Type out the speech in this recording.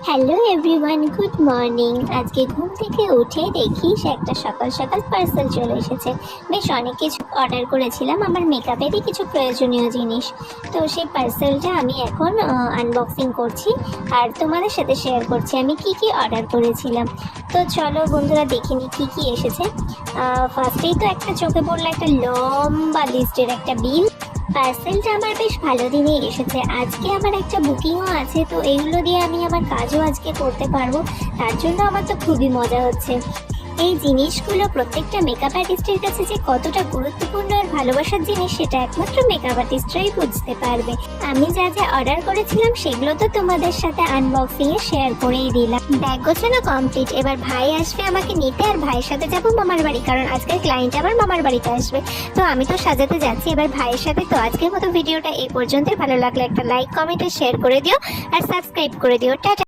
Hello everyone, good morning. আজকে ঘুম থেকে উঠে দেখি একটা সকাল সকাল পার্সেল চলে এসেছে। বেশ অনেক কিছু অর্ডার করেছিলাম, আমার মেকআপেরই কিছু প্রয়োজনীয় জিনিস। তো সেই পার্সেলটা আমি এখন আনবক্সিং করছি আর তোমাদের সাথে শেয়ার করছি আমি কি কি অর্ডার করেছিলাম। তো চলো বন্ধুরা দেখে নিই কী কী এসেছে। ফার্স্টেই তো একটা চোখে পড়লো, একটা লম্বা লিস্টের একটা বিল। পার্সেলটা আমার বেশ ভালো দিনেই এসেছে। আজকে আমার একটা বুকিংও আছে, তো এইগুলো দিয়ে আমি আমার কাজও আজকে করতে পারবো। তার জন্য আমার তো খুবই মজা হচ্ছে। এই জিনিসগুলো প্রত্যেকটা মেকআপ আর্টিস্টের কাছে যে কতটা গুরুত্বপূর্ণ আর ভালোবাসার জিনিস সেটা একমাত্র মেকআপ আর্টিস্টরাই বুঝতে পারবে। আমি যা যা অর্ডার করেছিলাম সেগুলো তো তোমাদের সাথে আনবক্সিং এ শেয়ার করেই দিলাম। ব্যাগ গোছানো কমপ্লিট। এবার ভাই আসবে আমাকে নিতে, আর ভাইয়ের সাথে যাবো মামার বাড়ি, কারণ আজকের ক্লায়েন্ট আমার মামার বাড়িতে আসবে। তো আমি তো সাজাতে যাচ্ছি এবার ভাইয়ের সাথে। তো আজকের মতো ভিডিওটা এই পর্যন্তই। ভালো লাগলে একটা লাইক, কমেন্ট আর শেয়ার করে দিও, আর সাবস্ক্রাইব করে দিও। টাটা।